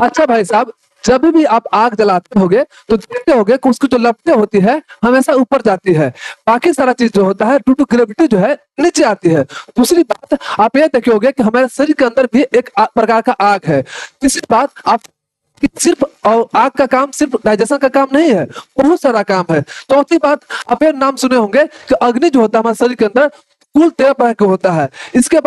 अच्छा भाई साहब, जब भी आप आग जलाते होगे तो देखते होगे कि उसकी जो लपटें होती है हमेशा ऊपर जाती है, बाकी सारा चीज जो होता है ड्यू टू ग्रेविटी जो है नीचे आती है। दूसरी बात आप ये देखे होगे कि हमारे शरीर के अंदर भी एक प्रकार का आग है। तीसरी बात आप कि सिर्फ आग का काम सिर्फ डाइजेशन का काम नहीं है, बहुत सारा काम है। चौथी बात, आप ये नाम सुने होंगे कि अग्नि जो होता है हमारे शरीर के अंदर कुल 13 प्रकार का होता है। इसके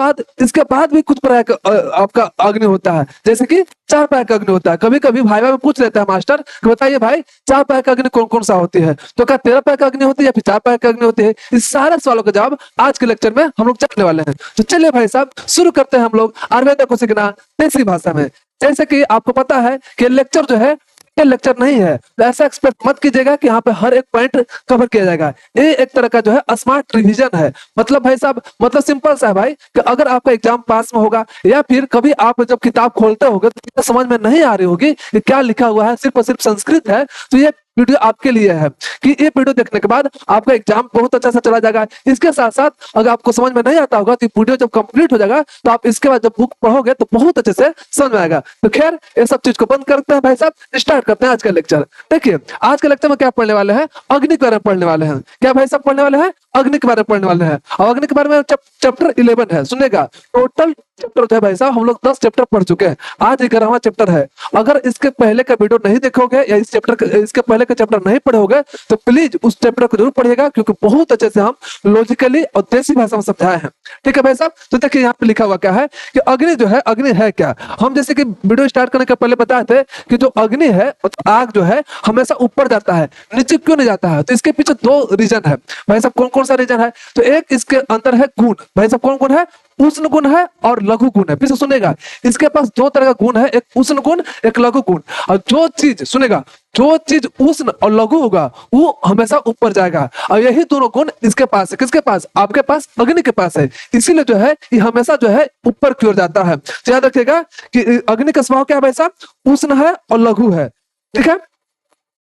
बाद भी कुछ प्रकार का आपका अग्नि होता है, जैसे कि 4 प्रकार का अग्नि होता है। कभी कभी भाई में पूछ लेता है मास्टर कि बताइए भाई 4 प्रकार का अग्नि कौन कौन सा होती है, तो क्या 13 प्रकार का अग्नि होती है या फिर 4 प्रकार का अग्नि होती है? इस सारे सवालों का जवाब आज के लेक्चर में हम लोग जानने वाले हैं। तो चलिए भाई साहब शुरू करते हैं हम लोग आयुर्वेद को सीखना देसी भाषा में। जैसे कि आपको पता है कि लेक्चर जो है ये लेक्चर नहीं है, तो ऐसा एक्सपेक्ट मत कीजिएगा कि यहाँ पे हर एक पॉइंट कवर किया जाएगा। ये एक तरह का जो है स्मार्ट रिवीजन है। मतलब भाई साहब, मतलब सिंपल सा है भाई कि अगर आपका एग्जाम पास में होगा या फिर कभी आप जब किताब खोलते होगे तो समझ में नहीं आ रही होगी कि क्या लिखा हुआ है, सिर्फ और सिर्फ संस्कृत है, तो ये वीडियो आपके लिए है कि ये वीडियो देखने के बाद आपका एग्जाम बहुत अच्छा से चला जाएगा। इसके साथ साथ अगर आपको समझ में नहीं आता होगा तो वीडियो जब कंप्लीट हो जाएगा तो आप इसके बाद जब बुक पढ़ोगे तो बहुत अच्छे से समझ में आएगा। तो खैर ये सब चीज को बंद करते हैं भाई साहब, स्टार्ट करते हैं आज का लेक्चर। देखिए आज के लेक्चर में क्या पढ़ने वाले हैं, अग्नि के बारे में पढ़ने वाले हैं। क्या भाई साहब पढ़ने वाले हैं? अग्नि के बारे में पढ़ने वाले हैं। और अग्नि के बारे में चैप्टर 11 है, सुनेगा। टोटल चैप्टर जो है भाई साहब हम लोग 10 चैप्टर पढ़ चुके हैं, आज 11वां चैप्टर है। अगर इसके पहले का वीडियो नहीं देखोगे या इसके पहले का चैप्टर नहीं पढ़ोगे तो प्लीज उस चैप्टर को जरूर पढ़िएगा, क्योंकि बहुत अच्छे से हम लॉजिकली और देसी भाषा में समझाए हैं। ठीक है भाई साहब, तो देखिए यहाँ पे लिखा हुआ क्या है कि अग्नि जो है, अग्नि है क्या। हम जैसे कि वीडियो स्टार्ट करने के पहले बताए थे कि जो अग्नि है, आग जो है हमेशा ऊपर जाता है, नीचे क्यों नहीं जाता है? तो इसके पीछे 2 रीजन है भाई साहब। कौन कौन सा रीजन है? तो एक इसके अंदर है गुण भाई साहब। कौन कौन है? उष्ण गुण है और लघु गुण है। फिर से सुनेगा, इसके पास 2 तरह का गुण है, एक उष्ण गुण एक लघु गुण। और जो चीज सुनेगा, जो चीज उष्ण और लघु होगा वो हमेशा ऊपर जाएगा, और यही दोनों गुण इसके पास है। किसके पास? आपके पास, अग्नि के पास है। इसीलिए जो है ये हमेशा जो है ऊपर की ओर जाता है। तो याद रखिएगा कि अग्नि का स्वभाव क्या है भाई साहब? उष्ण है और लघु है। ठीक है,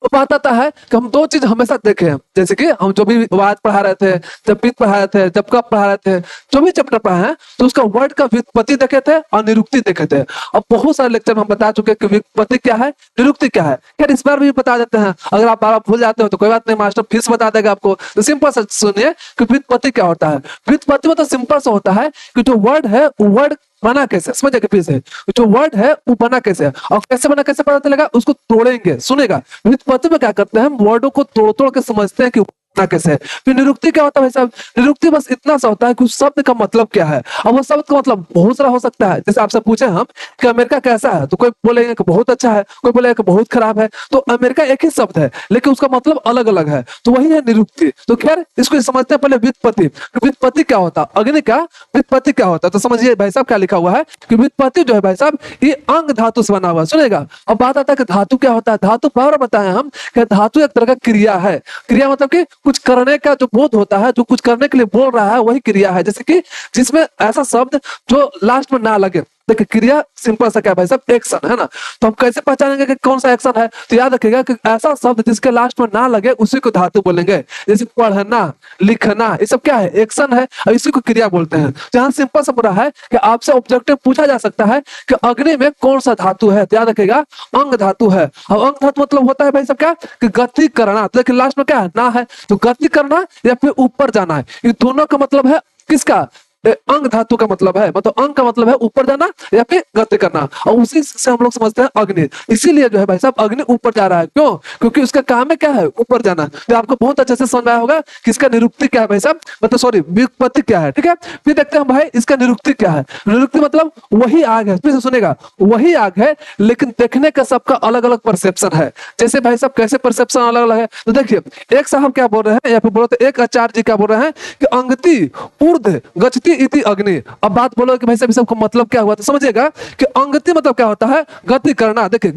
तो बात आता है कि हम 2 चीज हमेशा देखे हैं, जैसे कि हम जो भी वाद पढ़ा रहे थे, जब पित्त पढ़ा रहे थे, जब कब पढ़ा रहे थे, जो भी चैप्टर पढ़ा है तो उसका वर्ड का व्युत्पत्ति देखे थे और निरुक्ति देखे थे। अब बहुत सारे लेक्चर में हम बता चुके हैं कि व्युत्पत्ति क्या है, निरुक्ति क्या है। खैर इस बार भी बता देते हैं, अगर आप बार भूल जाते हो तो कोई बात नहीं, मास्टर फीस बता देगा आपको। तो सिंपल सा सुनिए कि व्युत्पत्ति क्या होता है। व्युत्पत्ति मतलब सिंपल सा होता है कि जो वर्ड है वो वर्ड बना कैसे, समझे? फिर से जो वर्ड है वो बना कैसे और कैसे बना, कैसे पता चलेगा? उसको तोड़ेंगे। सुनेगा, व्युत्पत्ति में क्या करते हैं हम वर्डों को तोड़ तोड़ के समझते हैं कि बना कैसे है। फिर निरुक्ति क्या होता है भाई साहब? निरुक्ति बस इतना सा होता है कि उस शब्द का मतलब क्या है। अब वो शब्द का मतलब बहुत सारा हो सकता है। जैसे आपसे पूछे हम कि अमेरिका कैसा है, तो कोई बोलेगा कि बहुत अच्छा है, कोई बोलेगा कि बहुत खराब है। तो अमेरिका एक ही शब्द है लेकिन उसका मतलब अलग अलग है, तो वही है निरुक्ति। तो खैर इसको समझते हैं पहले व्युत्पत्ति। व्युत्पत्ति क्या होता है, अग्नि का व्युत्पत्ति क्या होता है? तो समझिए भाई साहब क्या लिखा हुआ है कि व्युत्पत्ति जो है भाई साहब ये अंग धातु से बना हुआ। सुनेगा, अब बात आता है कि धातु क्या होता है। धातु बार बताए हम कि धातु एक तरह का क्रिया है। क्रिया मतलब कि कुछ करने का जो बोध होता है, जो कुछ करने के लिए बोल रहा है वही क्रिया है। जैसे कि जिसमें ऐसा शब्द जो लास्ट में ना लगे। देखिए क्रिया सिंपल सा क्या भाई साहब? एक्शन है ना। तो हम कैसे पहचानेंगे कि कौन सा एक्शन है? तो याद रखिएगा कि ऐसा शब्द जिसके लास्ट में ना लगे उसी को धातु बोलेंगे। जैसे पढ़ना, लिखना, ये सब क्या है? एक्शन है, और इसी को क्रिया बोलते हैं। जहां सिंपल सा पूरा है कि आपसे ऑब्जेक्टिव पूछा जा सकता है कि अग्नि में कौन सा धातु है, तो याद रखिएगा अंग धातु है। और अंग धातु मतलब होता है भाई साहब क्या? कि गति करना। तो देखिए लास्ट में क्या है? ना है, तो गति करना या फिर ऊपर जाना है। ये दोनों का मतलब है किसका? अंग धातु का मतलब है, मतलब अंग का मतलब है ऊपर जाना या फिर गति करना, और उसी से हम लोग समझते हैं अग्नि। इसीलिए जो है भाई साहब अग्नि ऊपर जा रहा है। क्यों? क्योंकि उसका काम है क्या है? ऊपर जाना। तो आपको बहुत अच्छे से समझ आया होगा कि इसका निरुक्ति क्या है भाई साहब, मतलब सॉरी व्युत्पत्ति क्या है। ठीक है, फिर देखते हैं भाई इसका निरुक्ति क्या है। निरुक्ति मतलब वही आग है, फिर से सुनेगा, वही आग है लेकिन देखने का सबका अलग अलग परसेप्शन है। जैसे भाई साहब कैसे परसेप्शन अलग अलग है? तो देखिए एक साहब क्या बोल रहे हैं या फिर बोलो तो एक आचार्य जी क्या बोल रहे हैं कि अंगति ऊर्ध्व गच्छति इति अग्नि। अब बात बोलो कि भाई साहब सबको मतलब क्या हुआ, तो समझिएगा कि अंगति मतलब क्या होता है? गति करना। देखिए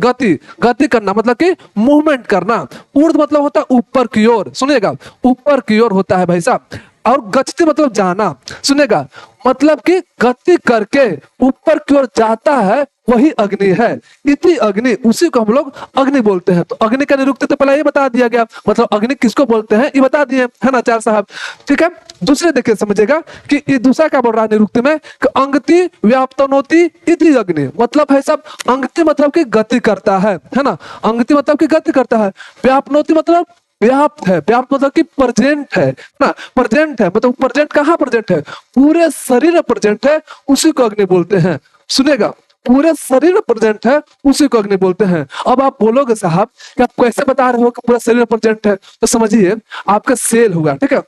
गति करना मतलब कि मूवमेंट करना। ऊर्ध्व मतलब होता है ऊपर की ओर। सुनिएगा, ऊपर की ओर होता है भाई साहब। और गच्छति मतलब जाना। सुनेगा, मतलब कि गति करके ऊपर की ओर जाता है वही अग्नि है। इति अग्नि, उसी को हम लोग अग्नि बोलते हैं। तो अग्नि का निरुक्ति तो पहले ये बता दिया गया, मतलब अग्नि किसको बोलते हैं ये बता दिए, है ना आचार्य साहब। ठीक है, दूसरे देखिए समझिएगा कि ये दूसरा क्या बोल रहा है निरुक्ति में कि अंगति व्याप्तनोति इति अग्नि, मतलब है सब अंगति मतलब कि गति करता है ना, अंगति मतलब कि गति करता है, व्यापनोति मतलब व्याप्त है, व्याप्त मतलब कि प्रेजेंट है ना, प्रेजेंट है मतलब प्रेजेंट कहाँ प्रेजेंट है, पूरे शरीर में प्रेजेंट है, उसी को अग्नि बोलते हैं। सुनेगा, पूरे शरीर में प्रेजेंट है, उसी को अग्नि बोलते हैं। अब आप बोलोगे साहब कि आप कैसे बता रहे हो कि पूरा शरीर में प्रेजेंट है, तो समझिए आपका सेल हुआ, ठीक है,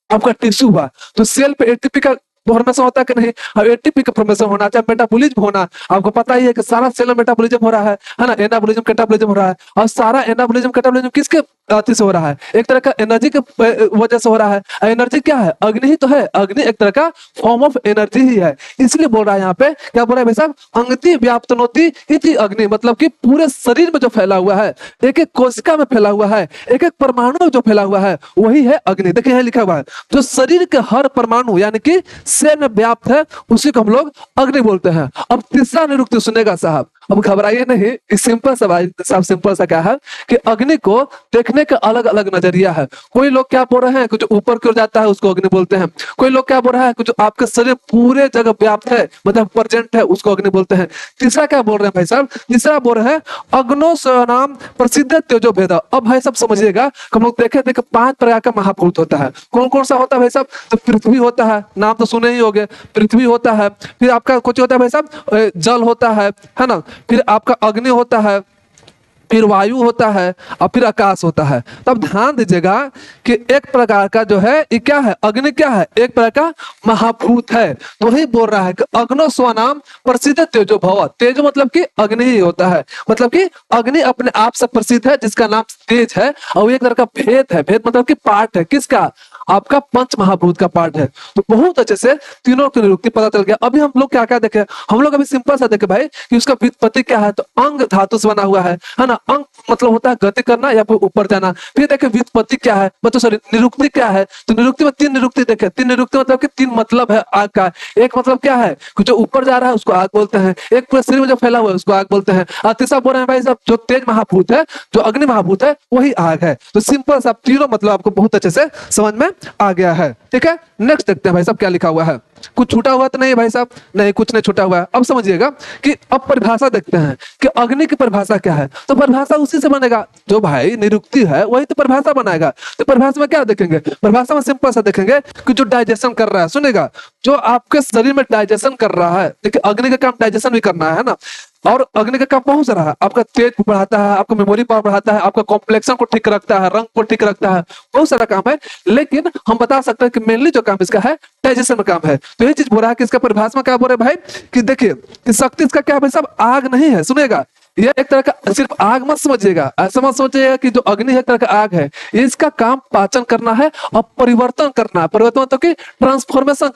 आपका टिश्यू हुआ, तो सेल पे एटीपी का फॉर्मेशन होता है कि नहीं, अब एटीपी का फॉर्मेशन होना चाहे मेटाबॉलिज्म होना, आपको पता ही है कि सारा सेल में मेटाबॉलिज्म हो रहा है ना, एनाबॉलिज्म कैटाबॉलिज्म हो रहा है, और सारा एनाबॉलिज्म कैटाबॉलिज्म किसके अति से हो रहा है, एक तरह का एनर्जी के वजह से हो रहा है। एनर्जी क्या है, अग्नि ही तो है, अग्नि एक तरह का फॉर्म ऑफ एनर्जी ही है, इसलिए बोल रहा है यहाँ पे, क्या बोल रहा है भाई साहब, अंगति व्याप्तनोति इति अग्नि, मतलब कि पूरे शरीर में जो फैला हुआ है, एक एक कोशिका में फैला हुआ है, एक एक परमाणु में जो फैला हुआ है, वही है अग्नि। देखिए यहाँ लिखा हुआ है, जो शरीर के हर परमाणु यानी कि सेल में व्याप्त है, उसी को हम लोग अग्नि बोलते हैं। अब तीसरा निरुक्ति सुनेगा साहब, अब घबराइए नहीं, सिंपल सा भाई साहब, सिंपल सा क्या है कि अग्नि को देखने का अलग अलग नजरिया है। कोई लोग क्या बोल रहे हैं कि जो ऊपर की ओर जाता है उसको अग्नि बोलते हैं, कोई लोग क्या बोल रहा है कि जो आपके शरीर पूरे जगह व्याप्त है मतलब प्रेजेंट है, उसको अग्नि बोलते हैं। तीसरा क्या बोल रहे हैं भाई साहब, तीसरा बोल रहे हैं अग्नो स्वनाम प्रसिद्ध तेजो भेद। अब भाई साहब समझिएगा, हम लोग देखे थे कि 5 प्रकार का महाभूत होता है, कौन कौन सा होता है भाई साहब, तो पृथ्वी होता है, नाम तो सुने ही होंगे, पृथ्वी होता है, फिर आपका कुछ होता है भाई साहब जल होता है ना, फिर आपका अग्नि होता है, फिर वायु होता है, और फिर आकाश होता है। तब ध्यान दीजिएगा कि एक प्रकार का जो है ये क्या है, अग्नि क्या है, एक प्रकार का महाभूत है। तो वही बोल रहा है कि अग्नो स्वनाम प्रसिद्ध तेजो भव, तेजो मतलब कि अग्नि ही होता है, मतलब कि अग्नि अपने आप से प्रसिद्ध है जिसका नाम तेज है, और एक तरह का भेद है, भेद मतलब कि पार्ट है किसका, आपका पंच महाभूत का पार्ट है। तो बहुत अच्छे से तीनों की निरुक्ति पता चल गया। अभी हम लोग क्या क्या देखे, हम लोग अभी सिंपल सा देखे भाई कि उसका व्युत्पत्ति क्या है, तो अंग धातु से बना हुआ है ना, अंग मतलब होता है गति करना या फिर ऊपर जाना। फिर देखे व्युत्पत्ति क्या है, मतलब सॉरी निरुक्ति क्या है, तो निरुक्ति में 3 निरुक्ति देखे, 3 निरुक्ति मतलब कि 3 मतलब है आग का। एक मतलब क्या है कि जो ऊपर जा रहा है उसको आग बोलते हैं, एक पूरे शरीर में जो फैला हुआ है उसको आग बोलते हैं, और तीसरा बोल रहे हैं भाई साहब जो तेज महाभूत है, जो अग्नि महाभूत है, वही आग है। तो सिंपल सा तीनों मतलब आपको बहुत अच्छे से समझ में आ गया है। ठीक है, नेक्स्ट देखते हैं भाई साहब क्या लिखा हुआ है, कुछ छूटा हुआ तो नहीं भाई साहब, नहीं कुछ नहीं छूटा हुआ है। अब समझिएगा कि अब परिभाषा देखते हैं कि अग्नि की परिभाषा क्या है, तो परिभाषा उसी से बनेगा, जो भाई निरुक्ति है वही तो परिभाषा बनाएगा। तो परिभाषा में क्या देखेंगे, परिभाषा में सिंपल सा देखेंगे कि जो डाइजेशन कर रहा है, सुनेगा, जो आपके शरीर में डाइजेशन कर रहा है, देखिए अग्नि का काम डाइजेशन भी करना है ना, और अग्नि का काम बहुत सारा है, आपका तेज बढ़ाता है, आपका मेमोरी पावर बढ़ाता है, आपका कॉम्प्लेक्शन को ठीक रखता है, रंग को ठीक रखता है, बहुत सारा काम है। लेकिन हम बता सकते हैं कि मेनली जो काम इसका है डाइजेशन में काम है। तो ये चीज बोल रहा है कि इसका परिभाषा में क्या बोल रहे भाई कि देखिए कि शक्ति इसका क्या है भाई साहब, आग नहीं है, सुनेगा, यह एक तरह का सिर्फ आग मत समझिएगा, ऐसा मत सोचिएगा कि जो अग्नि है एक तरह का आग है, इसका काम पाचन करना है और परिवर्तन करना है। परिवर्तन मतलब कि ट्रांसफॉर्मेशन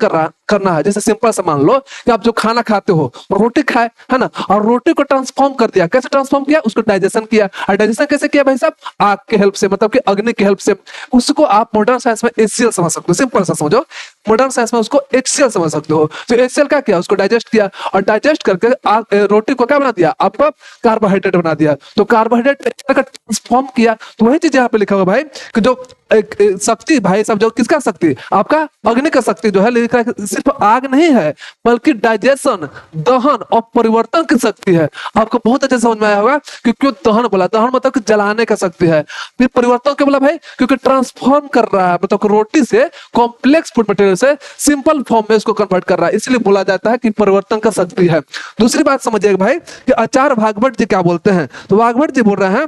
करना है। जैसे सिंपल से मान लो कि आप जो खाना खाते हो, रोटी खाए है ना, और रोटी को ट्रांसफॉर्म कर दिया, कैसे ट्रांसफॉर्म किया, उसको डाइजेशन किया, और डाइजेशन कैसे किया भाई साहब, आग के हेल्प से, मतलब कि अग्नि के हेल्प से। उसको आप मॉडर्न साइंस में HCl समझ सकते हो, सिंपल सा समझो, मॉडर्न साइंस में उसको HCl समझ सकते हो। तो HCl का किया, उसको डाइजेस्ट किया, और डाइजेस्ट करके रोटी को क्या बना दिया, आपका कार्बोहाइड्रेट बना दिया। तो कार्बोहाइड्रेट का ट्रांसफॉर्म किया। तो वही चीज यहाँ पे लिखा हुआ भाई कि जो शक्ति भाई साहब, जो किसका शक्ति, आपका अग्नि का शक्ति जो है लिखा है, सिर्फ आग नहीं है बल्कि डाइजेशन, दहन और परिवर्तन की शक्ति है। आपको बहुत अच्छे समझ में आया होगा कि क्यों दहन बोला, दहन मतलब कि जलाने का शक्ति है। फिर परिवर्तन क्या बोला भाई, क्योंकि ट्रांसफॉर्म कर रहा है, मतलब रोटी से कॉम्प्लेक्स फूड मटेरियल से सिंपल फॉर्म में इसको कन्वर्ट कर रहा है, इसलिए बोला जाता है कि परिवर्तन का शक्ति है। दूसरी बात समझिएगा भाई कि आचार्य भागवत जी क्या बोलते हैं, तो भागवत जी बोल रहे हैं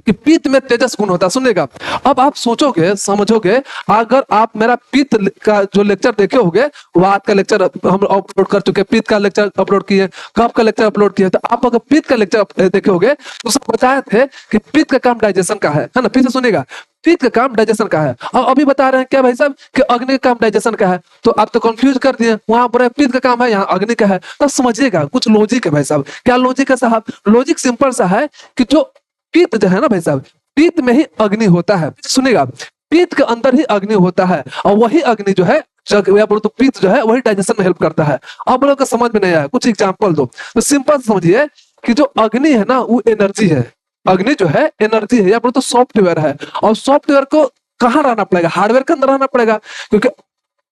कि पित्त में तेजस गुण होता है। सुनेगा, अब आप सोचोगे समझोगे, अगर आप मेरा पित्त का जो लेक्चर देखे होंगे, वात का लेक्चर हम अपलोड कर चुके हैं, पित्त का लेक्चर अपलोड किए, कफ का लेक्चर अपलोड किए, तो आप अगर पित्त का लेक्चर देखे होंगे तो सब बताए थे कि पित्त का काम डाइजेशन का है ना। फिर से सुनेगा, पित्त का काम डाइजेशन का है, और अभी बता रहे हैं क्या भाई साहब कि अग्नि का काम डाइजेशन का है। तो आप तो कंफ्यूज कर दिए, वहां पर पित्त का काम है, यहाँ अग्नि का है। तो समझिएगा कुछ लॉजिक है भाई साहब। क्या लॉजिक है साहब, लॉजिक सिंपल सा है कि जो पित्त जो है ना भाई साहब, पित्त में ही अग्नि होता है। सुनेगा, पित्त के अंदर ही अग्नि होता है, और वही अग्नि जो है या बोलो तो पित्त जो है वही डाइजेशन में हेल्प करता है। अब लोग को समझ में नहीं आया, कुछ एग्जांपल दो। तो सिंपल समझिए कि जो अग्नि है ना वो एनर्जी है, अग्नि जो है एनर्जी है या बोलो तो सॉफ्टवेयर है। और सॉफ्टवेयर को कहाँ रहना पड़ेगा, हार्डवेयर के अंदर रहना पड़ेगा, क्योंकि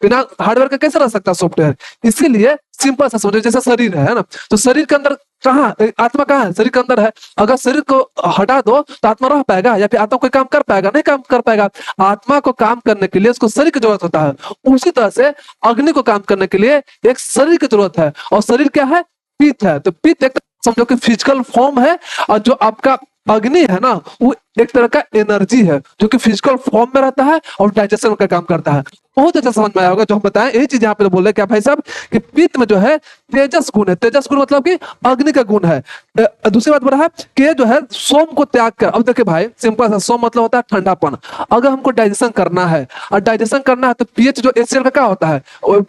बिना हार्डवेयर का कैसे रह सकता है सॉफ्टवेयर। इसीलिए सिंपल सा समझो, जैसे शरीर है ना, तो शरीर के अंदर कहाँ आत्मा कहाँ है, शरीर के अंदर है। अगर शरीर को हटा दो तो आत्मा रह पाएगा या फिर आत्मा कोई काम कर पाएगा, नहीं काम कर पाएगा। आत्मा को काम करने के लिए उसको शरीर की जरूरत होता है। उसी तरह से अग्नि को काम करने के लिए एक शरीर की जरूरत है, और शरीर क्या है, पित्त है। तो पित्त एक समझो कि फिजिकल फॉर्म है, और जो आपका अग्नि है ना वो एक तरह का एनर्जी है जो कि फिजिकल फॉर्म में रहता है और डाइजेशन का काम करता है। बहुत अच्छा समझ में आया होगा जो हम बताएं। यही चीज यहाँ पे बोल रहे क्या भाई साहब कि पित्त में जो है तेजस गुण है, तेजस गुण मतलब कि अग्नि का गुण है। दूसरी बात बोला है कि जो है सोम को त्याग कर। अब देखिए भाई सिंपल सा, सोम मतलब होता है ठंडापन। अगर हमको डाइजेशन करना है और डाइजेशन करना है तो पीएच जो HCl का क्या होता है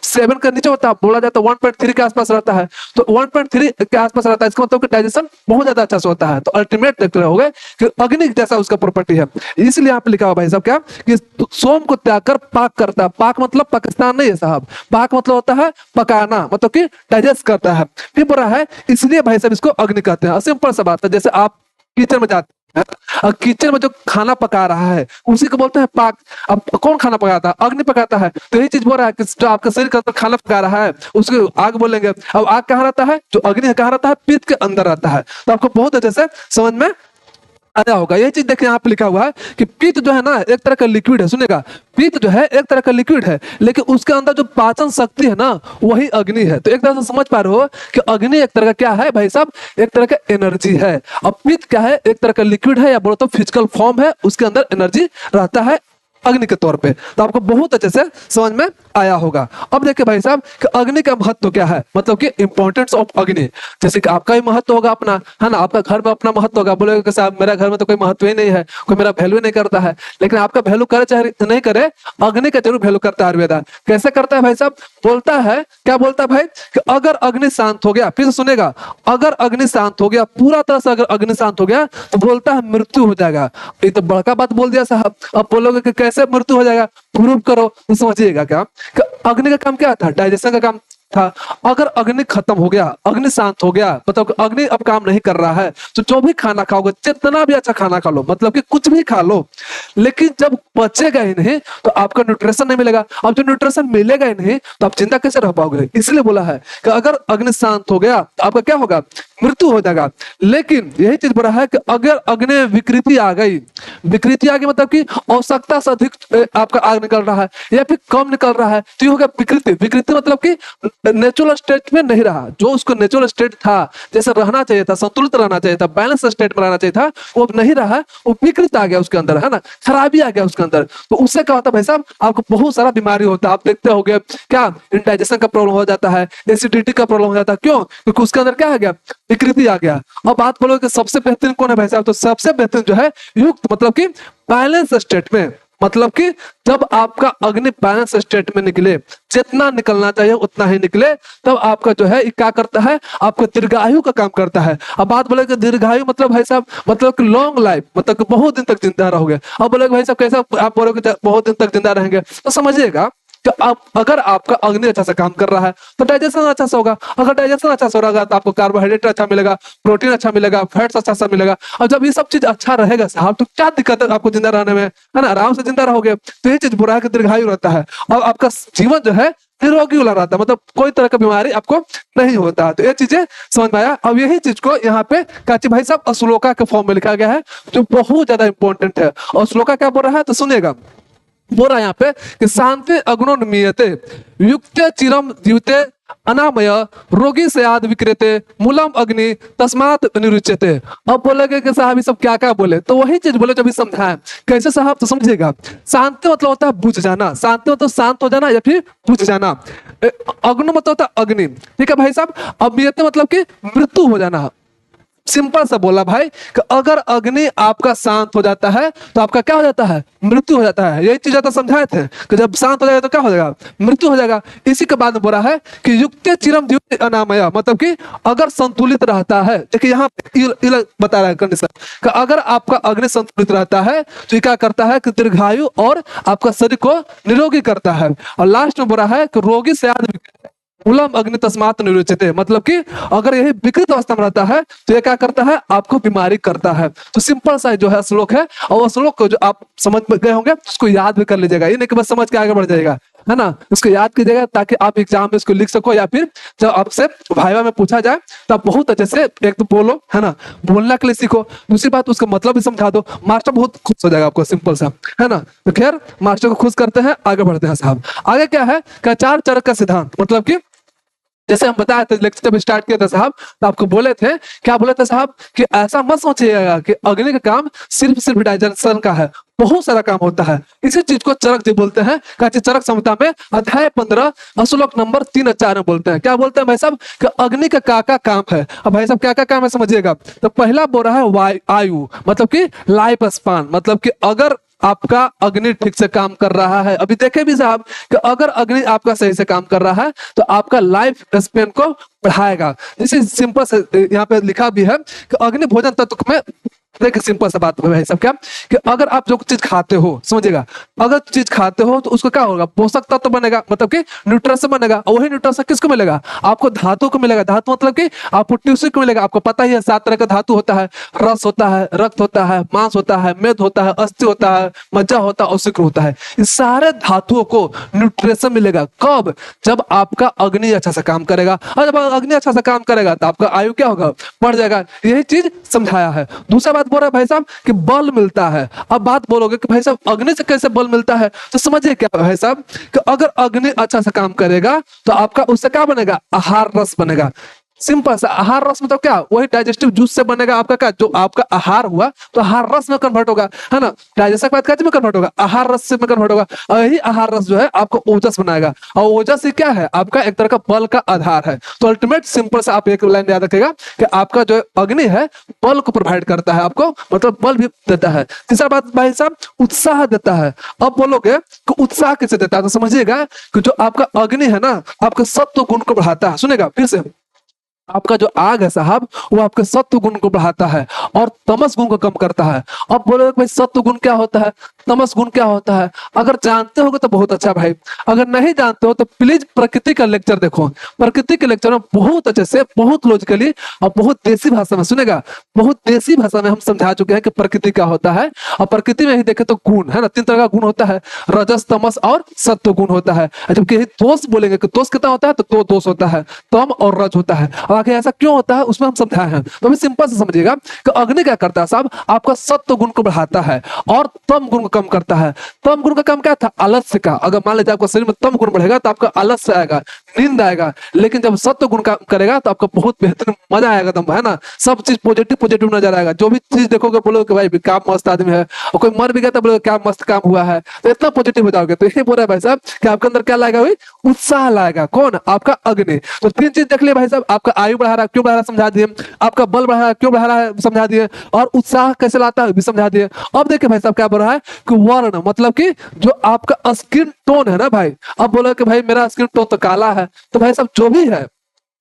7 के नीचे होता है, बोला जाता है 1.3 के आसपास रहता है। तो 1.3 के आसपास रहता है, इसका मतलब कि डाइजेशन बहुत ज्यादा अच्छा से होता है। तो अल्टीमेट देखते रहोगे कि अग्नि जैसा उसका प्रॉपर्टी है। इसलिए यहाँ पे लिखा हुआ भाई साहब क्या कि सोम को त्याग कर पाक करता है। पाक मतलब पाकिस्तान नहीं है साहब, पाक मतलब होता है पकाना, मतलब कि डाइजेस्ट करता है। फिर बोल रहा है इसलिए भाई साहब इसको अग्नि कहते हैं। सिंपल सा बात है, जैसे आप किचन में जाते हैं और किचन में जो खाना पका रहा है उसी को बोलते हैं पाक। अब कौन खाना पकाता है, अग्नि पकाता है। तो यही चीज बोल रहा है कि जो आपका शरीर के अंदर खाना पका रहा है उसको आग बोलेंगे। अब आग कहाँ रहता है, जो अग्नि कहाँ रहता है, पित्त के अंदर रहता है। तो आपको बहुत अच्छे से समझ में आया होगा। ये चीज देखिए यहाँ पे लिखा हुआ है कि पित्त जो है ना एक तरह का लिक्विड है। सुनेगा, पित्त जो है एक तरह का लिक्विड है, लेकिन उसके अंदर जो पाचन शक्ति है ना वही अग्नि है। तो एक तरह से समझ पा रहे हो कि अग्नि एक तरह का क्या है भाई साहब, एक तरह का एनर्जी है। अब पित्त क्या है, एक तरह का लिक्विड है या बोलो तो फिजिकल फॉर्म है, उसके अंदर एनर्जी रहता है अग्नि के तौर पे। तो आपको बहुत अच्छे से समझ में आया होगा। अब देखिए भाई साहब कि अग्नि का महत्व क्या है, मतलब कि इंपॉर्टेंस ऑफ अग्नि। जैसे कि आपका ही महत्व होगा अपना, है ना, आपका घर में अपना महत्व होगा। बोलेगा कि साहब मेरा घर में तो कोई महत्व ही नहीं है, कोई मेरा वैल्यू नहीं करता है। लेकिन आपका वैल्यू करे चाहे नहीं करे, अग्नि का जरूर वैल्यू करता है आयुर्वेदा। कैसे करता है भाई साहब, बोलता है क्या बोलता है भाई कि अगर अग्नि शांत हो गया, फिर सुनेगा, अगर अग्नि शांत हो गया पूरा तरह से, अगर अग्नि शांत हो गया तो बोलता है मृत्यु हो जाएगा। ये तो बड़का बात बोल दिया साहब। अब बोलोगे कि कैसे मृत्यु हो जाएगा, प्रूव करो। तो समझिएगा क्या कि अग्नि का काम क्या था, डाइजेशन का काम था। अगर अग्नि खत्म हो गया, अग्नि शांत हो गया, मतलब अग्नि अब काम नहीं कर रहा है, तो जो भी खाना खाओगे, जितना भी अच्छा खाना खा लो, मतलब कि कुछ भी खा लो, लेकिन जब बचेगा ही नहीं तो आपका न्यूट्रिशन नहीं मिलेगा। अब जो न्यूट्रिशन मिलेगा ही नहीं तो आप जिंदा कैसे रह पाओगे। इसलिए बोला है कि अगर अग्नि शांत हो गया तो आपका क्या होगा, मृत्यु हो जाएगा। लेकिन यही चीज बोला है कि अगर अग्नि विकृति आ गई, विकृति आ गई मतलब कि आवश्यकता से अधिक आपका आग निकल रहा है या फिर कम निकल रहा है, तो ये होगा विकृति। विकृति मतलब कि नेचुरल स्टेट में नहीं रहा, जो उसको नेचुरल स्टेट था, जैसे रहना चाहिए था, संतुलित रहना चाहिए था, बैलेंस स्टेट में रहना चाहिए था, वो अब नहीं रहा, वो विकृत आ गया उसके अंदर, है ना, खराबी आ गया उसके अंदर। तो उससे क्या होता है भाई साहब, आपको बहुत सारा बीमारी होता है। आप देखते होंगे क्या, इंडाइजेशन का प्रॉब्लम हो जाता है, एसिडिटी का प्रॉब्लम हो जाता है। क्यों, क्योंकि उसके अंदर क्या आ गया, विकृति आ गया। अब बात बोलो कि सबसे बेहतरीन कौन है भाई साहब, तो सबसे बेहतरीन जो है युक्त, मतलब कि बैलेंस स्टेट में, मतलब कि जब आपका अग्नि बैलेंस स्टेट में निकले, जितना निकलना चाहिए उतना ही निकले, तब आपका जो है क्या करता है, आपका दीर्घायु का काम करता है। अब बात बोले कि दीर्घायु मतलब भाई साहब, मतलब कि लॉन्ग लाइफ, मतलब कि बहुत दिन तक जिंदा रहोगे। अब बोले भाई साहब कैसा, आप बोलोगे बहुत दिन तक जिंदा रहेंगे, तो समझिएगा कि आप अगर आपका अग्नि अच्छा से काम कर रहा है तो डाइजेशन अच्छा से होगा। अगर डाइजेशन अच्छा से होगा तो आपको कार्बोहाइड्रेट अच्छा मिलेगा, प्रोटीन अच्छा मिलेगा, फैट्स अच्छा सा मिलेगा। और जब ये सब चीज अच्छा रहेगा साहब तो क्या दिक्कत है आपको जिंदा रहने में, है ना, आराम से जिंदा रहोगे। तो ये चीज बुरा है कि दीर्घायु रहता है और आपका जीवन जो है निरोगी वाला रहता है, मतलब कोई तरह का बीमारी आपको नहीं होता। तो ये चीजें समझ में आया। अब यही चीज को यहाँ पे काची भाई साहब श्लोका के फॉर्म में लिखा गया है, जो बहुत ज्यादा इंपॉर्टेंट है। और श्लोका क्या बोल रहा है तो सुनिएगा, बोल रहा है यहाँ पे कि शांति अग्नोन्मीयते युक्त चिरम जीवते अनामय रोगी से आद विक्रेते मूलम अग्नि तस्मात निरुच्यते। अब बोलेगे कि साहब ये सब क्या क्या बोले, तो वही चीज बोले जो भी समझाए। कैसे साहब, तो समझिएगा, शांति मतलब होता है बुझ जाना, शांति मतलब शांत हो जाना या फिर बुझ जाना। अग्नि मतलब होता है अग्नि, ठीक है भाई साहब। अमीयते मतलब कि मृत्यु हो जाना, सिंपल सा बोला भाई कि अगर अग्नि आपका शांत हो जाता है तो आपका क्या हो जाता है, मृत्यु हो जाता है। यही चीज तो समझाए थे कि जब शांत हो जाएगा तो क्या हो जाएगा, मृत्यु हो जाएगा। इसी के बाद में बोला है कि युक्ते चिरम जीव अनामय, मतलब कि अगर संतुलित रहता है, देखिए यहाँ बता रहा है कंडीशन कि अगर आपका अग्नि संतुलित रहता है तो ये क्या करता है कि दीर्घायु और आपका शरीर को निरोगी करता है। और लास्ट में बोला है कि रोगी से मूलम अग्नि तस्मात् निरुच्यते, मतलब कि अगर यही विकृत अवस्था में रहता है तो ये क्या करता है, आपको बीमारी करता है। तो सिंपल सा जो है श्लोक है, और वो श्लोक को जो आप समझ गए होंगे उसको याद भी कर लीजिएगा, ये नहीं कि बस समझ के आगे बढ़ जाएगा, है ना। इसको याद कीजिएगा ताकि आप एग्जाम में इसको लिख सको, या फिर जब आपसे भाइवा में पूछा जाए तो आप बहुत अच्छे से एक तो बोलो, है ना, बोलने के लिए सीखो। दूसरी बात उसका मतलब भी समझा दो, मास्टर बहुत खुश हो जाएगा आपको, सिंपल सा, है ना। तो खैर मास्टर को खुश करते हैं, आगे बढ़ते हैं साहब। आगे क्या है कि चार चरक का सिद्धांत, मतलब कि जैसे हम बताए थे लेक्चर जब स्टार्ट किया था साहब, तो आपको बोले थे, क्या बोले थे साहब, कि ऐसा मत सोचिएगा कि अग्नि का काम सिर्फ डाइजेशन का है, बहुत सारा काम होता है। इसी चीज को चरक जी बोलते हैं। चरक संहिता में अध्याय 15 श्लोक नंबर 3 और 4 में बोलते हैं, क्या बोलते हैं भाई साहब, कि अग्नि का क्या काम है। अब भाई साहब क्या काम है समझिएगा। तो पहला बोल रहा है आयु, मतलब कि लाइफ स्पान, मतलब कि अगर आपका अग्नि ठीक से काम कर रहा है, अभी देखे भी साहब कि अगर अग्नि आपका सही से काम कर रहा है तो आपका लाइफ स्पेन को बढ़ाएगा। जैसे सिंपल से यहाँ पे लिखा भी है कि अग्नि भोजन तत्व में, देखिए सिंपल सा बात है सब, क्या कि अगर आप जो चीज खाते हो, समझिएगा, अगर चीज खाते हो तो उसको क्या होगा, पोषक तत्व बनेगा, मतलब कि न्यूट्रिशन बनेगा। और वही न्यूट्रिशन किसको मिलेगा, आपको धातु को मिलेगा। धातु मतलब कि आपको ट्यूसिक को मिलेगा। आपको पता ही है 7 तरह का धातु होता है, रस होता है, रक्त होता है, मांस होता है, मेद होता है, अस्थि होता है, मज्जा होता है और शुक्र होता है। इस सारे धातुओं को न्यूट्रिशन मिलेगा कब, जब आपका अग्नि अच्छा से काम करेगा। और जब अग्नि अच्छा से काम करेगा तो आपका आयु क्या होगा, बढ़ जाएगा। यही चीज समझाया है। दूसरा बात बोल रहा है भाई साहब कि बल मिलता है। अब बात बोलोगे कि भाई साहब अग्नि से कैसे बल मिलता है, तो समझिए क्या भाई साहब कि अगर अग्नि अच्छा से काम करेगा तो आपका उससे क्या बनेगा, आहार रस बनेगा। सिंपल सा आहार रस मतलब क्या, वही डाइजेस्टिव जूस से बनेगा आपका, क्या जो आपका आहार हुआ तो आहार रस में कन्वर्ट होगा, है ना। डाइजेशन के बाद क्या में कन्वर्ट होगा, आहार रस से में कन्वर्ट होगा। और यही आहार रस जो है आपको ओजस बनाएगा, और ओजस से क्या है, आपका एक तरह का बल का आधार है। तो अल्टीमेट सिंपल से आप एक लाइन याद रखेगा कि आपका जो अग्नि है बल को प्रोवाइड करता है आपको, मतलब बल भी देता है। तीसरा बात भाई साहब उत्साह देता है। अब बोलोगे कि उत्साह किसे देता है, तो समझिएगा कि जो आपका अग्नि है ना, आपके सत्व गुण को बढ़ाता है। सुनेगा फिर से, आपका जो आग है साहब वो आपके सत्व गुण को बढ़ाता है और तमस गुण को कम करता है। अब बोलोगे भाई सत्व गुण क्या होता है, तमस गुण क्या होता है, अगर जानते होगे तो बहुत अच्छा भाई, अगर नहीं जानते हो तो प्लीज प्रकृति का लेक्चर देखो। प्रकृति के लेक्चर में बहुत अच्छे से, बहुत लॉजिकली और बहुत देसी भाषा में, सुनेगा, बहुत देसी भाषा में हम समझा चुके हैं कि प्रकृति क्या होता है। और प्रकृति में ही देखे तो गुण है ना, 3 तरह का गुण होता है, रजस, तमस और सत्व गुण होता है। जबकि दोष बोलेंगे कि दोष कितना होता है, तो 2 दोष होता है, तम और रज होता है। आखिर ऐसा क्यों होता है उसमें हम समझाए हैं। तो अभी सिंपल से समझिएगा कि अग्नि क्या करता है साहब, आपका सत्व गुण को बढ़ाता है और तम गुण को कम करता है। तम गुण का काम क्या था, आलस्य का। अगर मान लीजिए आपका शरीर में तम गुण बढ़ेगा तो आपका आलस्य आएगा, नींद आएगा। लेकिन जब सत्व गुण काम करेगा तो आपको बहुत बेहतरीन मजा आएगा, दम, है ना। सब चीज पॉजिटिव नजर आएगा। जो भी चीज देखोगे बोलोगे भाई क्या मस्त आदमी है, और कोई मर भी गया तो बोलोगे क्या मस्त काम हुआ है, तो इतना पॉजिटिव हो जाओगे। तो यही बोल रहा है भाई साहब कि आपके अंदर क्या लाएगा, उत्साह लाएगा। कौन, आपका अग्नि। तो 3 चीज देख लिया भाई साहब, आपका आयु बढ़ा रहा, क्यों बढ़ा रहा समझा दिए, आपका बल बढ़ा रहा, क्यों बढ़ा रहा है समझा दिए, और उत्साह कैसे लाता है भी समझा दिए। अब देखिए भाई साहब क्या बोल रहा है कि वर्ण, मतलब कि जो आपका स्किन टोन है ना भाई। अब बोलो कि भाई मेरा स्किन टोन तो काला है, तो भाई साहब जो भी है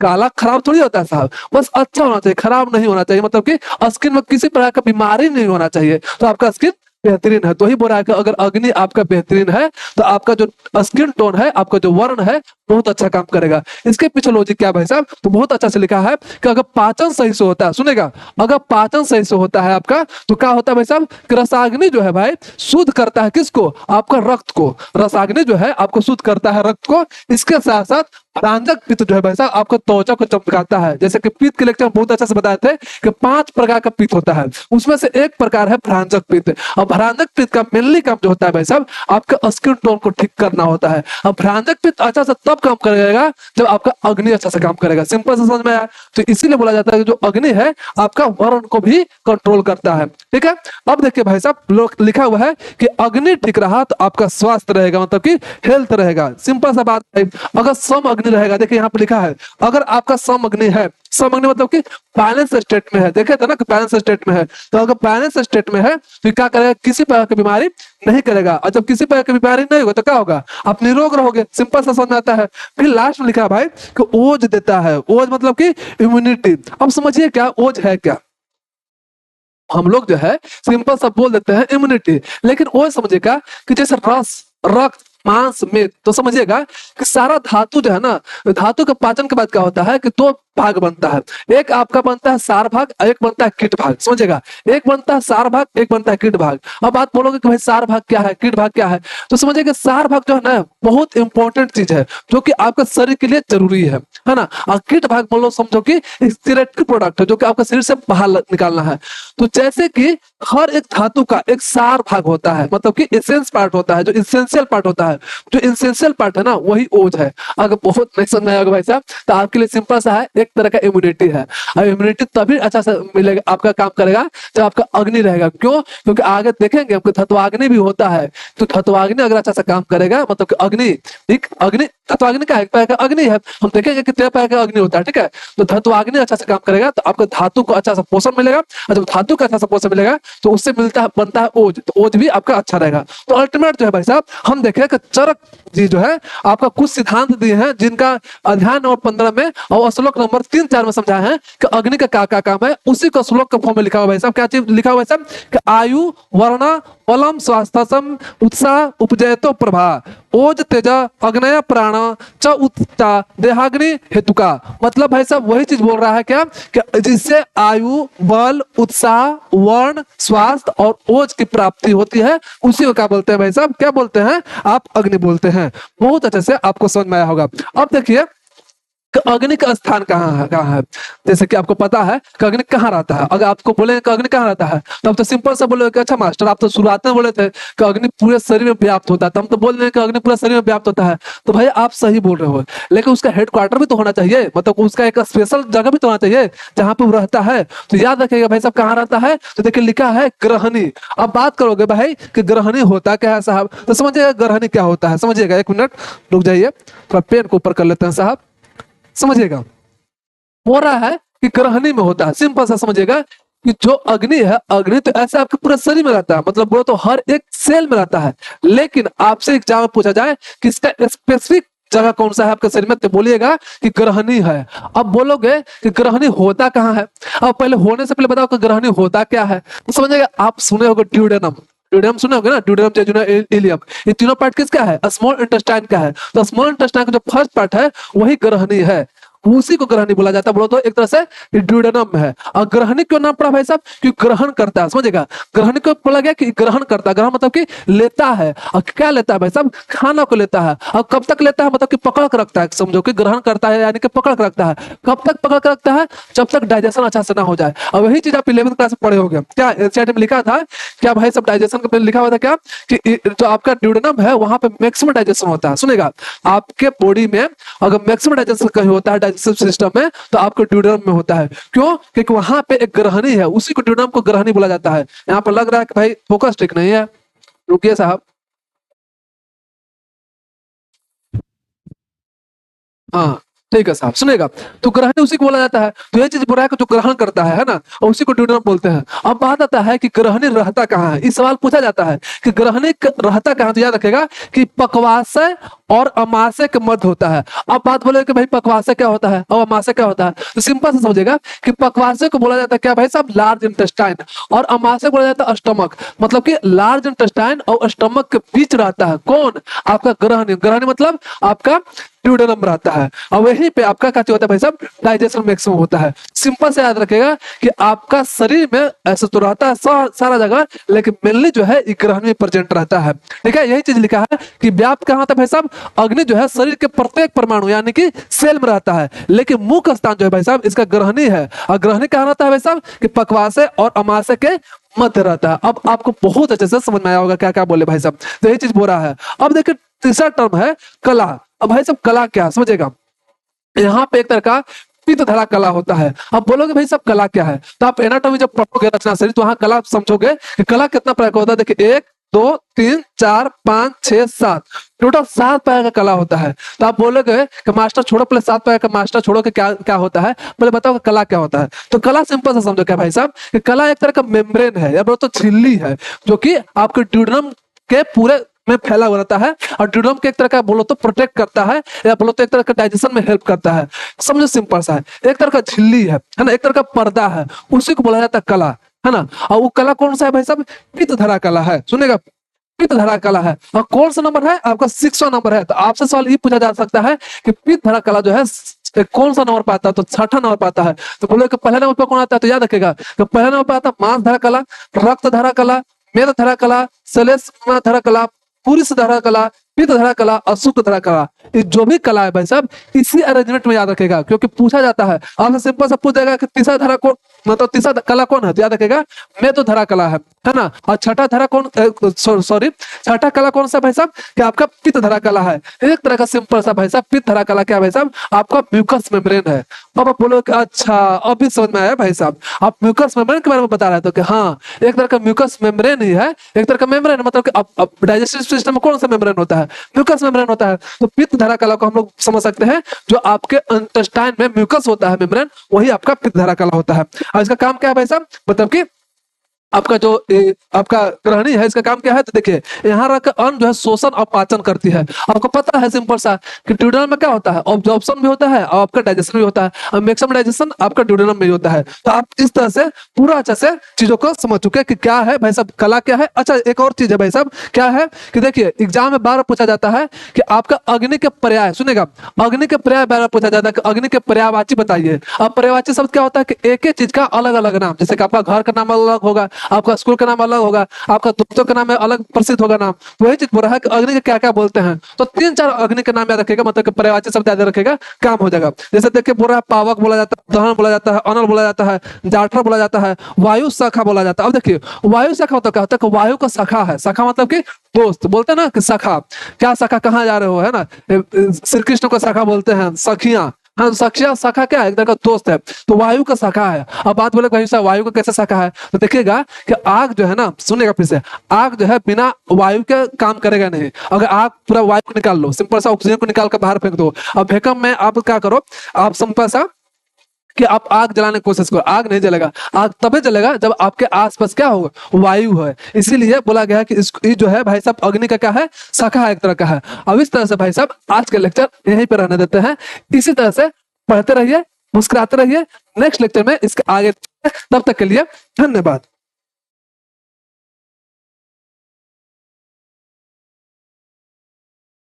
काला खराब थोड़ी होता है साहब, बस अच्छा होना चाहिए, खराब नहीं होना चाहिए। मतलब कि स्किन में किसी प्रकार का बीमारी नहीं होना चाहिए, तो आपका स्किन बेहतरीन है। तो ही बोल रहा है कि अगर अग्नि आपका बेहतरीन है तो आपका जो स्किन टोन है, आपका जो वर्ण है बहुत अच्छा काम करेगा। इसके पीछे लॉजिक क्या भाई साहब, तो बहुत अच्छा से लिखा है कि अगर पाचन सही से होता है, सुनेगा, अगर पाचन सही से होता है आपका तो क्या होता है भाई साहब, रसाग्नि जो है भाई शुद्ध करता है किसको, आपका रक्त को। रसाग्नि जो है आपको शुद्ध करता है रक्त को। इसके साथ साथ भ्रांजक पित्त जो है भाई साहब आपको त्वचा को चमकाता है। जैसे कि पित्त के लेक्चर बहुत अच्छा से बताए थे कि 5 प्रकार का पित्त होता है, उसमें से एक प्रकार है भ्रांजक पित्त। और भ्रांजक पित्त का मेनली काम जो होता है भाई साहब आपका स्किन टोन को ठीक करना होता है। अब भ्रांजक पित्त अच्छा से तब काम करेगा जब आपका अग्नि अच्छा से काम करेगा। सिंपल से समझ में आया। तो इसीलिए बोला जाता है कि जो अग्नि है आपका वर्ण को भी कंट्रोल करता है। ठीक है, अब देखिए भाई साहब लिखा हुआ है कि अग्नि ठीक रहा तो आपका स्वास्थ्य रहेगा, मतलब कि हेल्थ रहेगा। सिंपल सा बात है, अगर सम अग्नि रहेगा। देखिए यहाँ पे लिखा है, अगर आपका सम अग्नि है, सम अग्नि मतलब कि बैलेंस स्टेट में है, देखे थे ना कि बैलेंस स्टेट में है, तो अगर बैलेंस स्टेट में है तो क्या करेगा, किसी प्रकार की बीमारी नहीं करेगा। और जब किसी प्रकार की बीमारी नहीं होगा तो क्या होगा, आप निरोग रहोगे। सिंपल सा समझ में आता है। फिर लास्ट में लिखा है भाई कि ओज देता है, ओज मतलब कि इम्यूनिटी। अब समझिए क्या ओज है क्या, हम लोग जो है सिंपल सब बोल देते हैं इम्यूनिटी, लेकिन वो समझिएगा कि जैसे रस, रक्त, मांस, मेद, तो समझिएगा कि सारा धातु जो है ना, धातु के पाचन के बाद क्या होता है कि दो भाग बनता है। एक आपका बनता है सार भाग, एक बनता है कीट भाग। समझिएगा, एक बनता है सार भाग, एक बनता है कीट भाग। अब बात बोलोगे कि भाई सार भाग क्या है, कीट भाग क्या है, तो समझिएगा सार भाग जो है ना बहुत इंपॉर्टेंट चीज है जो कि आपके शरीर के लिए जरूरी है ना। और कीट भाग बोलो समझो कि एक्सक्रीटरी प्रोडक्ट है जो कि आपके शरीर से बाहर निकालना है। तो जैसे कि हर एक धातु का एक सार भाग होता है, मतलब कि एसेंस पार्ट होता है, जो इसेंशियल पार्ट होता है, जो इसेंशियल पार्ट है ना वही ओज है। अगर बहुत नहीं समझ में आएगा भाई साहब तो आपके लिए सिंपल सा है, एक तरह का इम्यूनिटी है। और इम्यूनिटी तभी अच्छा से मिलेगा, आपका काम करेगा जब आपका अग्नि रहेगा। क्यों, क्योंकि आगे देखेंगे हमको धत्वाग्नि भी होता है, तो धत्वाग्नि अगर अच्छा से काम करेगा, मतलब कि अग्नि, ठीक, अग्नि धत्वाग्नि का एक प्रकार का अग्नि है, हम देखेंगे कितने प्रकार का अग्नि होता है, ठीक है। तो धत्वाग्नि अच्छा से काम करेगा तो आपको धातु को अच्छा सा पोषण मिलेगा, और जब धातु का अच्छा सा पोषण मिलेगा तो उससे मिलता है, बनता है ओज, तो ओज भी आपका अच्छा रहेगा। तो अल्टीमेट जो है भाई साहब हम देखें कि चरक जी जो है आपका कुछ सिद्धांत दिए हैं जिनका अध्याय नंबर 15 में और श्लोक नंबर 3-4 में समझाया है कि अग्नि का क्या काम है। उसी को श्लोक के फॉर्म में लिखा हुआ भाई साहब, क्या चीज लिखा हुआ है साहब कि आयु वर्ण बलम स्वास्थ्यम उत्साह उपजयतो प्रभा ओज तेज अग्नय प्राण च उत्ता देहाग्नि हेतुका। मतलब भाई साहब वही चीज बोल रहा है क्या कि जिससे आयु, बल, उत्साह, वर्ण, स्वास्थ्य और ओज की प्राप्ति होती है, उसी को क्या बोलते हैं भाई साहब, क्या बोलते हैं आप, अग्नि बोलते हैं। बहुत अच्छे से आपको समझ में आया होगा। अब देखिए कि अग्नि का स्थान कहाँ है। जैसे कि आपको पता है कि अग्नि कहाँ रहता है। अगर आपको बोले कि अग्नि कहाँ रहता है तो आप तो सिंपल सा बोलोगे कि अच्छा मास्टर आप तो शुरुआत में बोले थे कि अग्नि पूरे शरीर में व्याप्त होता है, तो हम तो बोल रहे हैं कि अग्नि पूरे शरीर में व्याप्त होता है। तो भाई आप सही बोल रहे हो, लेकिन उसका हेडक्वार्टर भी तो होना चाहिए, मतलब उसका एक स्पेशल जगह भी तो होना चाहिए जहां पे वो रहता है। तो याद रखिएगा भाई साहब कहाँ रहता है, तो देखिए लिखा है ग्रहणी। अब बात करोगे भाई कि ग्रहणी होता क्या है साहब, तो समझिएगा ग्रहणी क्या होता है। समझिएगा, एक मिनट रुक जाइए, थोड़ा पेन को ऊपर कर लेते हैं साहब। समझिएगा हो रहा है कि ग्रहणी में होता है, सिंपल सा समझिएगा कि जो अग्नि है, अग्नि तो ऐसे आपके पूरे शरीर में रहता है, मतलब वो तो हर एक सेल में रहता है। लेकिन आपसे एक जगह पूछा जाए कि इसका स्पेसिफिक जगह कौन सा है आपके शरीर में, तो बोलिएगा कि ग्रहणी है। अब बोलोगे कि ग्रहणी होता कहाँ है, अब पहले होने से पहले बताओ कि ग्रहणी होता क्या है। तो समझिएगा, आप सुने होंगे ड्यूडेनम, ड्यूडेनम सुने होंगे ना, ड्यूडेनम, जेजुनम, इलियम, ये तीनों पार्ट किसका है, स्मॉल इंटेस्टाइन का है। तो स्मॉल इंटेस्टाइन का जो फर्स्ट पार्ट है वही ग्रहणी है, उसी को ग्रहणी बोला जाता है। बोलो तो एक तरह से ड्यूडेनम है। और ग्रहणी क्यों नाम पड़ा भाई साहब, क्योंकि ग्रहण करता है। समझेगा, ग्रहणी को बोला गया कि ग्रहण करता है, ग्रहण मतलब कि लेता है। और क्या लेता है भाई साहब, खाना को लेता है। और कब तक लेता है, मतलब कि पकड़ कर रखता है। समझो कि ग्रहण करता है यानी कि पकड़ कर रखता है। कब तक पकड़ कर रखता है, जब तक डाइजेशन अच्छा से ना हो जाए। और वही चीज आप 11th क्लास में पढ़े होंगे, क्या एनसीईआरटी में लिखा था क्या भाई सब, डाइजेशन का लिखा हुआ था क्या कि जो आपका ड्यूडेनम है वहां पे मैक्सिमम डाइजेशन होता है। सुनेगा, आपके बॉडी में अगर मैक्सिमम डाइजेशन कहीं होता है डाइजेस्टिव सिस्टम में, तो आपको ड्यूडेनम में होता है। क्यों, क्योंकि वहां पे एक ग्रहणी है, उसी को ड्यूडेनम को ग्रहणी बोला जाता है। यहाँ पर लग रहा है कि भाई फोकस ठीक नहीं है, रुकिए साहब। हाँ ठीक है साहब, सुनेगा, तो ग्रहण उसी को बोला जाता है। तो ये चीज बुरा है कि जो ग्रहण करता है ना, और उसी को ड्यूडेनम बोलते हैं। अब बात आता है कि ग्रहणी रहता कहाँ है, इस सवाल पूछा जाता है कि ग्रहणी रहता कहाँ, तो याद रखेगा कि पक्वाशय और अमाशय के मध्य होता है। अब बात बोले कि भाई पक्वाशय क्या होता है और अमाशय क्या होता है, तो सिंपल से समझेगा कि पक्वाशय को बोला जाता है क्या भाई साहब, लार्ज इंटेस्टाइन, और अमाशय को बोला जाता है स्टमक। मतलब कि लार्ज इंटेस्टाइन और स्टमक के बीच रहता है कौन, आपका ग्रहणी। ग्रहणी मतलब आपका ड्यूडेनम रहता है, और वहीं पे आपका क्या होता है भाई साहब, डाइजेशन मैक्सिमम होता है। सिंपल से याद रखेगा कि आपका शरीर में ऐसा तो रहता है सारा जगह, लेकिन मेनली जो है ग्रहण में प्रेजेंट रहता है। ठीक है, यही चीज लिखा है कि व्याप्त कहाँ था भाई साहब, अग्नि जो है शरीर के प्रत्येक परमाणु यानी कि सेल में रहता है, लेकिन मुख्य स्थान जो है भाई साहब इसका ग्रहणी है। और ग्रहणी कहाँ रहता है भाई साहब, कि पक्वाशय और अमाशय के मध्य रहता है। अब आपको बहुत अच्छे से समझ में आया होगा क्या क्या बोले भाई साहब, तो यही चीज बोल रहा है। अब देखिए तीसरा टर्म है कला। अब भाई साहब कला क्या समझेगा, यहाँ पे एक तरह का पित्त धरा कला होता है। अब बोलोगे भाई साहब कला क्या है, तो आप एनाटॉमी जब पढ़ोगे रचना शरीर, तो वहां कला समझोगे कि कला कितना प्रकार का होता है। देखिए 1 2 3 4 5 6 7 टोटल 7 प्रकार का कला होता है। तो आप बोलोगे कि मास्टर छोड़ो, पहले 7 प्रकार का मास्टर छोड़ो कि क्या क्या होता है, पहले बताओ कि कला क्या होता है। तो कला सिंपल सा समझो क्या भाई साहब, कि कला एक तरह का मेम्ब्रेन है या बोलो तो झिल्ली है, जो कि आपके ड्यूडेनम के पूरे में फैला हुआ रहता है और ड्यूडेनम के एक तरह का बोलो तो प्रोटेक्ट करता है या बोलो तो एक तरह का डाइजेशन में हेल्प करता है। समझो सिंपल सा है, एक तरह का झिल्ली है ना, एक तरह का पर्दा है, उसी को बोला जाता है कला, है ना। और वो कला कौन सा है भाई साहब, पित्तधरा कला है। सुनेगा, पित्तधरा कला है। और कौन सा नंबर है आपका, 6वां नंबर है। तो आपसे सवाल ये पूछा जा सकता है कि पित्तधरा कला जो है कौन सा नंबर पाता है, तो 6वां नंबर पाता है। तो बोले कि पहले नंबर पर कौन आता है, तो याद रखेगा कि पहले नंबर पर आता है मांसधरा कला, रक्तधरा कला, मेदधरा कला, श्लेष्मधरा कला, पुरुषधरा कला, पित्तधरा कला और शुक्रधरा कला। ये जो भी कला है भाई साहब इसी अरेंजमेंट में याद रखेगा, क्योंकि पूछा जाता है आपसे सिंपल सा पूछ जाएगा कि तीसरा धरा कौन, मतलब तीसरा कला कौन है, तो याद रखेगा मेदधरा कला है ना। और छठा धरा कौन, सॉरी छठा कला कौन सा भाई साहब, कि आपका पित्तधरा कला है। एक तरह का सिंपल सा भाई साहब पित्तधरा कला क्या भाई साहब, आपका म्यूकस मेम्ब्रेन है। अब आप बोलोगे अच्छा अभी समझ में आया भाई साहब, आप म्यूकस मेम्ब्रेन के बारे में बता रहे थे कि हाँ एक तरह का म्यूकस मेम्ब्रेन ही है, एक तरह का मेम्ब्रेन, मतलब कि डाइजेस्टिव सिस्टम में कौन सा मेम्ब्रेन होता है, म्यूकस मेम्ब्रेन होता है। तो पित्तधरा कला को हम लोग समझ सकते हैं, जो आपके इंटेस्टाइन में म्यूकस होता है मेम्ब्रेन, वही आपका पित्तधरा कला होता है। और इसका काम क्या है भाई साहब, मतलब कि आपका जो आपका ग्रहणी है, इसका काम क्या है, तो देखिए यहाँ रख अन्न जो है शोषण और पाचन करती है। आपको पता है सिंपल सा कि ड्यूडेनम में क्या होता है, ऑब्जॉर्प्शन भी होता है और आपका डाइजेशन भी होता है, और मैक्सिमम डाइजेशन आपका ड्यूडेनम में ही होता है। तो आप इस तरह से पूरा अच्छे से चीजों को समझ चुके हैं कि क्या है भाई साहब कला क्या है। अच्छा एक और चीज है भाई साहब, क्या है कि देखिए एग्जाम में बार पूछा जाता है कि आपका अग्नि के पर्याय, सुनेगा अग्नि के पर्याय बार पूछा जाता है कि अग्नि के पर्यायवाची बताइए। अब पर्यायवाची शब्द क्या होता है कि एक ही चीज का अलग अलग नाम, जैसे कि आपका घर का नाम अलग होगा, आपका स्कूल का नाम अलग होगा, आपका दोस्तों का नाम अलग प्रसिद्ध होगा नाम। तो वही चीज बोल रहा है कि अग्नि के क्या क्या बोलते हैं। तो 3-4 अग्नि के नाम याद रखेगा, मतलब कि पर्यायवाची शब्द याद रखेगा, काम हो जाएगा। जैसे देखिए बोल रहा है पावक बोला जाता है, दहन बोला जाता है, अनल बोला जाता है, जाठर बोला जाता है, वायु शाखा बोला जाता है। अब देखिए वायु शाखा मतलब क्या होता है कि वायु का शाखा है, शाखा मतलब कि दोस्त, बोलते हैं ना कि शाखा, क्या शाखा कहाँ जा रहे हो, है ना। श्री कृष्ण को शाखा बोलते हैं, सखियां, हाँ सखिया शाखा क्या है, एक तरह का दोस्त है। तो वायु का शाखा है। अब बात बोले भाई साहब वायु का कैसे शाखा है, तो देखिएगा कि आग जो है ना, सुनेगा फिर से, आग जो है बिना वायु के काम करेगा नहीं। अगर आग पूरा वायु को निकाल लो, सिंपल सा ऑक्सीजन को निकाल कर बाहर फेंक दो, अब वैक्यूम में आप क्या करो, आप सिंपल सा कि आप आग जलाने की कोशिश करो, आग नहीं जलेगा। आग तभी जलेगा जब आपके आसपास क्या होगा, वायु है। इसीलिए बोला गया है कि ये जो है भाई साहब अग्नि का क्या है, शाखा एक तरह का है। अब इस तरह से भाई साहब आज के लेक्चर यहीं पर रहने देते हैं। इसी तरह से पढ़ते रहिए, मुस्कुराते रहिए, नेक्स्ट लेक्चर में इसके आगे, तब तक के लिए धन्यवाद।